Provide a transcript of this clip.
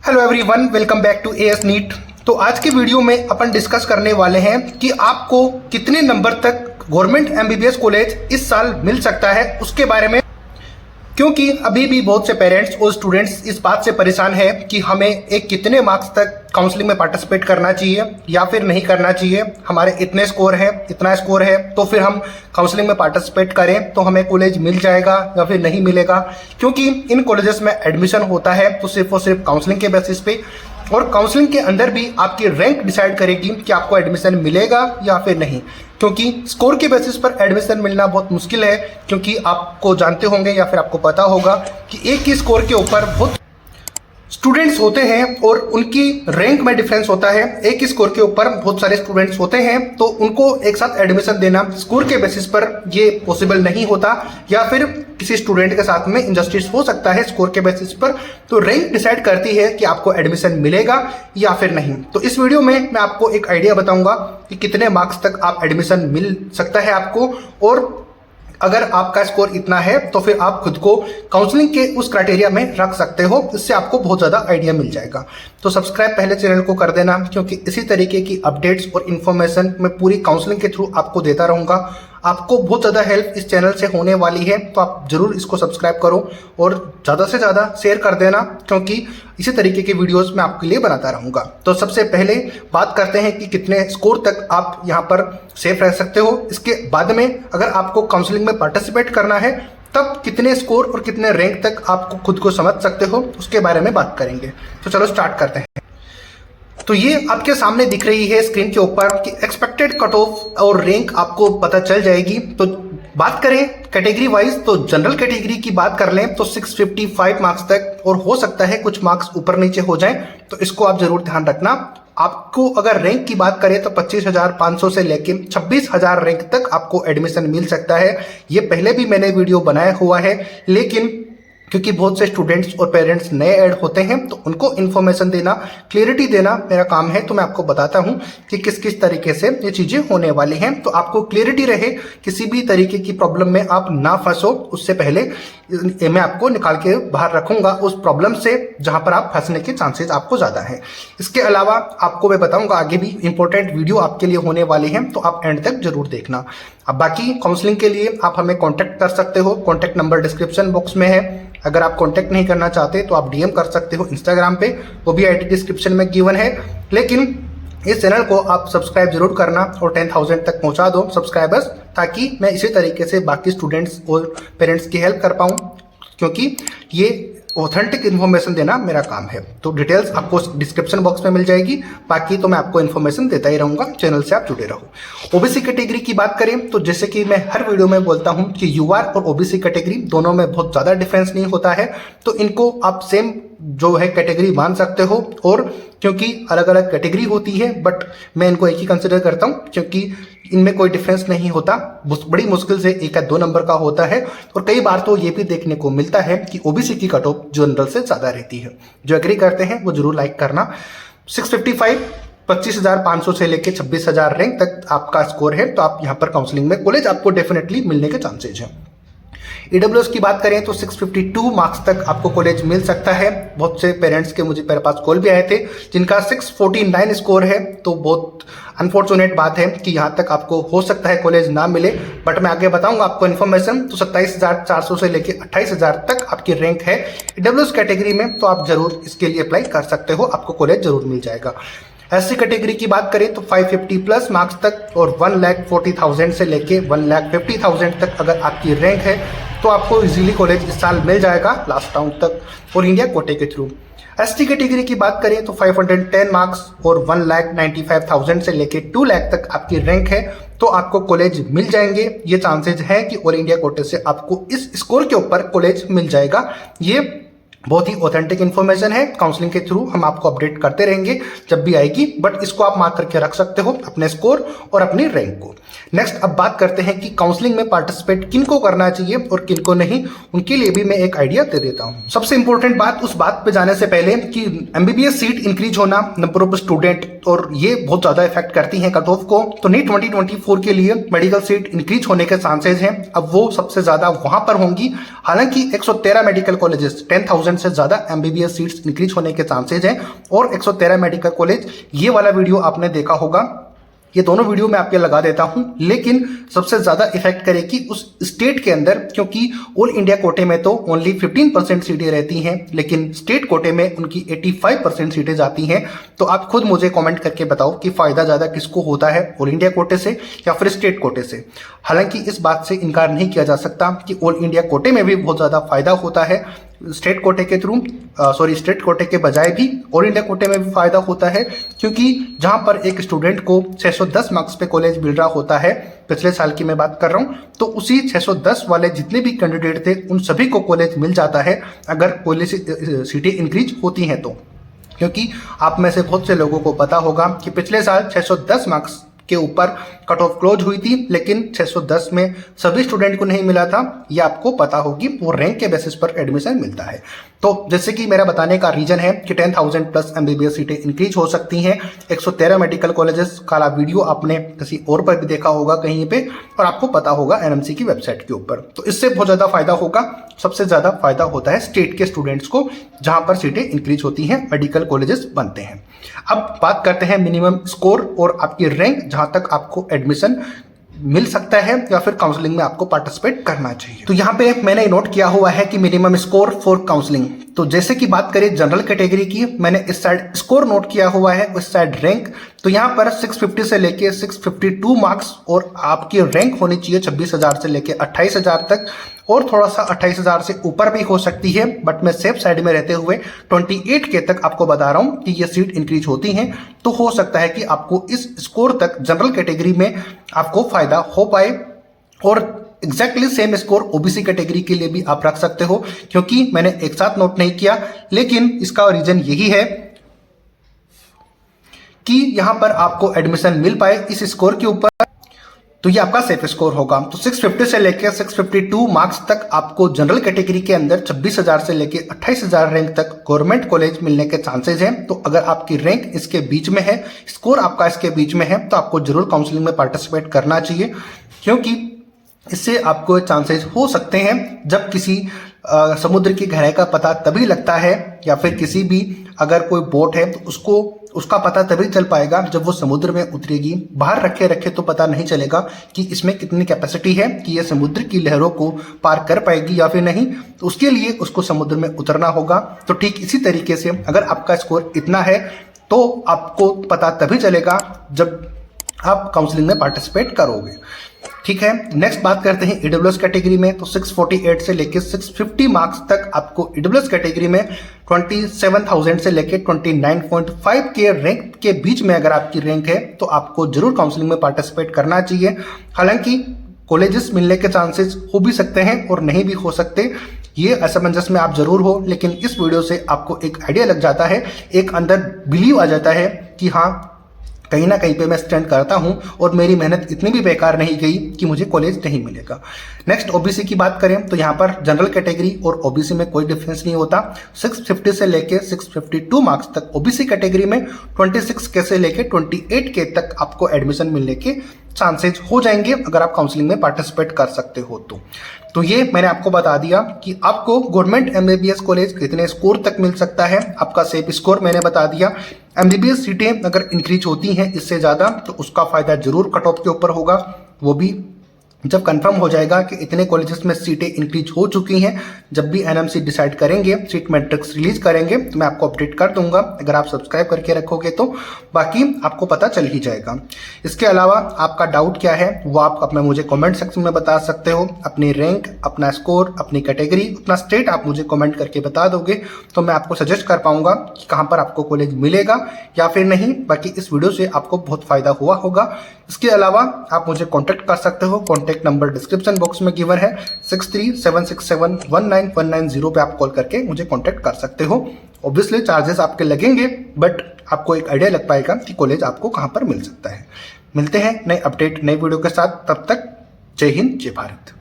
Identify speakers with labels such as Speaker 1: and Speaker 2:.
Speaker 1: Hello everyone, welcome back to AS NEET. तो आज के वीडियो में अपन डिस्कस करने वाले हैं कि आपको कितने नंबर तक गवर्नमेंट एमबीबीएस कॉलेज इस साल मिल सकता है उसके बारे में, क्योंकि अभी भी बहुत से पेरेंट्स और स्टूडेंट्स इस बात से परेशान है कि हमें एक कितने मार्क्स तक काउंसलिंग में पार्टिसिपेट करना चाहिए या फिर नहीं करना चाहिए। हमारे इतने स्कोर है, इतना स्कोर है, तो फिर हम काउंसलिंग में पार्टिसिपेट करें तो हमें कॉलेज मिल जाएगा या फिर नहीं मिलेगा। क्योंकि इन कॉलेजेस में एडमिशन होता है तो सिर्फ और सिर्फ काउंसलिंग के बेसिस पे, और काउंसलिंग के अंदर भी आपकी रैंक डिसाइड करेगी कि आपको एडमिशन मिलेगा या फिर नहीं। क्योंकि स्कोर के बेसिस पर एडमिशन मिलना बहुत मुश्किल है, क्योंकि आपको जानते होंगे या फिर आपको पता होगा कि एक ही स्कोर के ऊपर बहुत स्टूडेंट्स होते हैं और उनकी रैंक में डिफरेंस होता है। एक ही स्कोर के ऊपर बहुत सारे स्टूडेंट्स होते हैं तो उनको एक साथ एडमिशन देना स्कोर के बेसिस पर ये पॉसिबल नहीं होता, या फिर किसी स्टूडेंट के साथ में इनजस्टिस हो सकता है स्कोर के बेसिस पर। तो रैंक डिसाइड करती है कि आपको एडमिशन मिलेगा या फिर नहीं। तो इस वीडियो में मैं आपको एक आइडिया बताऊंगा कि कितने मार्क्स तक आप एडमिशन मिल सकता है आपको, और अगर आपका स्कोर इतना है तो फिर आप खुद को काउंसलिंग के उस क्राइटेरिया में रख सकते हो। इससे आपको बहुत ज़्यादा आइडिया मिल जाएगा। तो सब्सक्राइब पहले चैनल को कर देना, क्योंकि इसी तरीके की अपडेट्स और इन्फॉर्मेशन मैं पूरी काउंसलिंग के थ्रू आपको देता रहूँगा। आपको बहुत ज़्यादा हेल्प इस चैनल से होने वाली है, तो आप जरूर इसको सब्सक्राइब करो और ज़्यादा से ज़्यादा शेयर कर देना, क्योंकि इसी तरीके के वीडियोस मैं आपके लिए बनाता रहूँगा। तो सबसे पहले बात करते हैं कि कितने स्कोर तक आप यहाँ पर सेफ रह सकते हो। इसके बाद में अगर आपको काउंसलिंग में पार्टिसिपेट करना है तब कितने स्कोर और कितने रैंक तक आपको खुद को समझ सकते हो उसके बारे में बात करेंगे। तो चलो स्टार्ट करते हैं। तो ये आपके सामने दिख रही है स्क्रीन के ऊपर कि एक्सपेक्टेड कट ऑफ और रैंक आपको पता चल जाएगी। तो बात करें कैटेगरी वाइज, तो जनरल कैटेगरी की बात कर लें तो 655 मार्क्स तक, और हो सकता है कुछ मार्क्स ऊपर नीचे हो जाएं, तो इसको आप जरूर ध्यान रखना। आपको अगर रैंक की बात करें तो 25,500 से लेके 26,000 रैंक तक आपको एडमिशन मिल सकता है। ये पहले भी मैंने वीडियो बनाया हुआ है, लेकिन क्योंकि बहुत से स्टूडेंट्स और पेरेंट्स नए ऐड होते हैं तो उनको इन्फॉर्मेशन देना, क्लियरिटी देना मेरा काम है। तो मैं आपको बताता हूं कि किस किस तरीके से ये चीजें होने वाली हैं, तो आपको क्लियरिटी रहे, किसी भी तरीके की प्रॉब्लम में आप ना फंसो। उससे पहले मैं आपको निकाल के बाहर रखूंगा उस प्रॉब्लम से जहां पर आप फंसने के चांसेस आपको ज्यादा है। इसके अलावा आपको मैं बताऊंगा आगे भी इंपॉर्टेंट वीडियो आपके लिए होने वाली है, तो आप एंड तक जरूर देखना। अब बाकी काउंसलिंग के लिए आप हमें कांटेक्ट कर सकते हो, कांटेक्ट नंबर डिस्क्रिप्शन बॉक्स में है। अगर आप कांटेक्ट नहीं करना चाहते तो आप डीएम कर सकते हो इंस्टाग्राम पे, वो भी आईडी डिस्क्रिप्शन में गिवन है। लेकिन इस चैनल को आप सब्सक्राइब जरूर करना और 10,000 तक पहुंचा दो सब्सक्राइबर्स, ताकि मैं इसी तरीके से बाकी स्टूडेंट्स और पेरेंट्स की हेल्प कर पाऊँ, क्योंकि ये ऑथेंटिक इन्फॉर्मेशन देना मेरा काम है। तो डिटेल्स आपको डिस्क्रिप्शन बॉक्स में मिल जाएगी, बाकी तो मैं आपको इन्फॉर्मेशन देता ही रहूंगा। चैनल से आप जुड़े रहो। ओबीसी कैटेगरी की बात करें तो जैसे कि मैं हर वीडियो में बोलता हूं कि यूआर और ओबीसी कैटेगरी दोनों में बहुत ज्यादा डिफरेंस नहीं होता है, तो इनको आप सेम जो है कैटेगरी मान सकते हो। और क्योंकि अलग अलग कैटेगरी होती है, बट मैं इनको एक ही कंसिडर करता हूँ, क्योंकि इनमें कोई डिफरेंस नहीं होता। बड़ी मुश्किल से 1 या 2 नंबर का होता है, और कई बार तो ये भी देखने को मिलता है कि ओबीसी की कट ऑफ जनरल से ज्यादा रहती है। जो एग्री करते हैं वो जरूर लाइक करना। 655 25,500 से लेके 26,000 रैंक तक आपका स्कोर है, तो आप यहाँ पर काउंसलिंग में कॉलेज आपको डेफिनेटली मिलने के चांसेज हैं। ईडब्ल्यूएस की बात करें तो 652 मार्क्स तक आपको कॉलेज मिल सकता है। बहुत से पेरेंट्स के मुझे मेरे पास कॉल भी आए थे जिनका 649 स्कोर है, तो बहुत अनफॉर्चुनेट बात है कि यहाँ तक आपको हो सकता है कॉलेज ना मिले, बट मैं आगे बताऊंगा आपको इन्फॉर्मेशन। तो 27,400 से लेके 28,000 तक आपकी रैंक है ईडब्ल्यूएस कैटेगरी में, तो आप जरूर इसके लिए अप्लाई कर सकते हो, आपको कॉलेज जरूर मिल जाएगा। एससी कैटेगरी की बात करें तो 550 प्लस मार्क्स तक और 1,40,000 से लेके 1,50,000 तक अगर आपकी रैंक है तो आपको इजीली कॉलेज इस साल मिल जाएगा लास्ट राउंड तक, और इंडिया कोटे के थ्रू। एसटी कैटेगरी की बात करें तो 510 मार्क्स और 1,95,000 से लेके 2 लाख तक आपकी रैंक है, तो आपको कॉलेज मिल जाएंगे। ये चांसेस है कि ऑल इंडिया कोटे से आपको इस स्कोर के ऊपर कॉलेज मिल जाएगा। ये बहुत ही ऑथेंटिक इन्फॉर्मेशन है, काउंसलिंग के थ्रू हम आपको अपडेट करते रहेंगे जब भी आएगी, बट इसको आप मार्क करके रख सकते हो अपने स्कोर और अपनी रैंक को। नेक्स्ट अब बात करते हैं कि काउंसलिंग में पार्टिसिपेट किनको करना चाहिए और किनको नहीं, उनके लिए भी मैं एक आइडिया दे देता हूं। सबसे इंपॉर्टेंट बात उस बात पे जाने से पहले कि एमबीबीएस सीट इंक्रीज होना, नंबर ऑफ स्टूडेंट, और ये बहुत ज्यादा इफेक्ट करती है कट ऑफ को। तो नीट 2024 के लिए मेडिकल सीट इंक्रीज होने के चांसेस हैं, अब वो सबसे ज्यादा वहां पर होंगी। हालांकि 113 मेडिकल कॉलेजेस 10,000 6000 से ज़्यादा MBBS सीट्स इंक्रीज होने के चांसेज हैं। और 113 मेडिकल कॉलेज, ये वाला वीडियो आपने देखा होगा, ये दोनों वीडियो मैं आपके लगा देता हूं। लेकिन सबसे ज्यादा इफेक्ट करेगी उस स्टेट के अंदर, क्योंकि ऑल इंडिया कोटे में तो ओनली 15% सीटें रहती हैं, लेकिन स्टेट कोटे में उनकी 85% सीटें जाती हैं। तो आप खुद मुझे कमेंट करके बताओ कि फायदा ज्यादा किसको होता है, ऑल इंडिया कोटे से या फिर स्टेट कोटे से। हालांकि इस बात से इनकार नहीं किया जा सकता कि ऑल इंडिया कोटे में भी बहुत ज्यादा फायदा होता है, स्टेट कोटे के थ्रू स्टेट कोटे के बजाय भी ऑल इंडिया कोटे में भी फायदा होता है। क्योंकि जहां पर एक स्टूडेंट को 610 मार्क्स पे कॉलेज मिल रहा होता है, पिछले साल की मैं बात कर रहा हूं, तो उसी 610 वाले जितने भी कैंडिडेट थे उन सभी को कॉलेज मिल जाता है अगर कॉलेज सीटें इंक्रीज होती हैं तो। क्योंकि आप में से बहुत से लोगों को पता होगा कि पिछले साल 610 मार्क्स के ऊपर कट ऑफ क्लोज हुई थी, लेकिन 610 में सभी स्टूडेंट को नहीं मिला था। ये आपको पता होगी, वो रैंक के बेसिस पर एडमिशन मिलता है। तो जैसे कि मेरा बताने का रीजन है कि 10,000 प्लस MBBS सीटें इंक्रीज हो सकती हैं। 113 मेडिकल कॉलेजेस का वीडियो आपने किसी और पर भी देखा होगा कहीं पे, और आपको पता होगा NMC की वेबसाइट के ऊपर। तो इससे बहुत ज्यादा फायदा होगा। सबसे ज्यादा फायदा होता है स्टेट के स्टूडेंट्स को, जहां पर सीटें इंक्रीज होती हैं, मेडिकल कॉलेजेस बनते हैं। अब बात करते हैं मिनिमम स्कोर और आपकी रैंक जहां तक आपको एडमिशन मिल सकता है या फिर काउंसलिंग में आपको पार्टिसिपेट करना चाहिए। तो यहाँ पे मैंने नोट किया हुआ है कि मिनिमम स्कोर फॉर काउंसलिंग। तो जैसे कि बात करें जनरल कैटेगरी की, मैंने इस साइड स्कोर नोट किया हुआ है, उस साइड रैंक। तो यहाँ पर 650 से लेके 652 मार्क्स और आपकी रैंक होनी चाहिए 26,000 से लेके 28,000 तक, और थोड़ा सा 28,000 से ऊपर भी हो सकती है, बट मैं सेफ साइड में रहते हुए 28 के तक आपको बता रहा हूं कि ये सीट इंक्रीज होती हैं। तो हो सकता है कि आपको इस स्कोर तक जनरल कैटेगरी में आपको फायदा हो पाए, और exactly same score OBC category के लिए भी आप रख सकते हो। क्योंकि मैंने एक साथ नोट नहीं किया, लेकिन इसका रीजन यही है कि यहां पर आपको एडमिशन मिल पाए इस स्कोर के ऊपर, तो ये आपका सेफ स्कोर होगा। तो 650 से लेकर 652 मार्क्स तक आपको जनरल कैटेगरी के अंदर 26,000 से लेकर 28,000 रैंक तक गवर्नमेंट कॉलेज मिलने के चांसेस हैं। तो अगर आपकी रैंक इसके बीच में है, स्कोर आपका इसके बीच में है, तो आपको जरूर काउंसलिंग में पार्टिसिपेट करना चाहिए। क्योंकि इससे आपको चांसेस हो सकते हैं, जब किसी समुद्र की गहराई का पता तभी लगता है, या फिर किसी भी अगर कोई बोट है तो उसका पता तभी चल पाएगा जब वो समुद्र में उतरेगी। बाहर रखे रखे तो पता नहीं चलेगा कि इसमें कितनी कैपेसिटी है कि ये समुद्र की लहरों को पार कर पाएगी या फिर नहीं। तो उसके लिए उसको समुद्र में उतरना होगा। तो ठीक इसी तरीके से अगर आपका स्कोर इतना है तो आपको पता तभी चलेगा जब आप काउंसलिंग में पार्टिसिपेट करोगे। ठीक है, नेक्स्ट बात करते हैं ईडब्ल्यूएस कैटेगरी में। तो 648 से लेकर 650 मार्क्स तक आपको ईडब्ल्यूएस कैटेगरी में 27,000 से लेकर 29.5 के रैंक के बीच में अगर आपकी रैंक है तो आपको जरूर काउंसलिंग में पार्टिसिपेट करना चाहिए। हालांकि कॉलेजेस मिलने के चांसेस हो भी सकते हैं और नहीं भी हो सकते, ये असमंजस में आप जरूर हो, लेकिन इस वीडियो से आपको एक आइडिया लग जाता है, एक अंदर बिलीव आ जाता है कि हाँ, कहीं ना कहीं पे मैं स्टैंड करता हूं और मेरी मेहनत इतनी भी बेकार नहीं गई कि मुझे कॉलेज नहीं मिलेगा। नेक्स्ट ओबीसी की बात करें तो यहाँ पर जनरल कैटेगरी और ओबीसी में कोई डिफरेंस नहीं होता। 650 से लेके 652 मार्क्स तक ओबीसी कैटेगरी में 26 के से लेके 28 के तक आपको एडमिशन मिलने के चांसेस हो जाएंगे अगर आप काउंसलिंग में पार्टिसिपेट कर सकते हो तो ये मैंने आपको बता दिया कि आपको गवर्नमेंट एमबीबीएस कॉलेज कितने स्कोर तक मिल सकता है। आपका सेफ स्कोर मैंने बता दिया। एमबीबीएस सीटें अगर इंक्रीज होती हैं इससे ज़्यादा तो उसका फायदा जरूर कट ऑफ के ऊपर होगा, वो भी जब कंफर्म हो जाएगा कि इतने कॉलेजेस में सीटें इंक्रीज हो चुकी हैं। जब भी एनएमसी डिसाइड करेंगे, सीट मैट्रिक्स रिलीज करेंगे, तो मैं आपको अपडेट कर दूंगा। अगर आप सब्सक्राइब करके रखोगे तो बाकी आपको पता चल ही जाएगा। इसके अलावा आपका डाउट क्या है वो आप अपना मुझे कमेंट सेक्शन में बता सकते हो। अपनी रैंक, अपना स्कोर, अपनी कैटेगरी, अपना स्टेट आप मुझे कमेंट करके बता दोगे तो मैं आपको सजेस्ट कर पाऊंगा कि कहाँ पर आपको कॉलेज मिलेगा या फिर नहीं। बाकी इस वीडियो से आपको बहुत फायदा हुआ होगा। इसके अलावा आप मुझे कॉन्टेक्ट कर सकते हो। कॉन्टेक्ट नंबर डिस्क्रिप्शन बॉक्स में गिवन है। 6376719190 पे आप कॉल करके मुझे कॉन्टेक्ट कर सकते हो। ऑब्वियसली चार्जेस आपके लगेंगे, बट आपको एक आइडिया लग पाएगा कि कॉलेज आपको कहां पर मिल सकता है। मिलते हैं नए अपडेट, नए वीडियो के साथ। तब तक जय हिंद, जय भारत।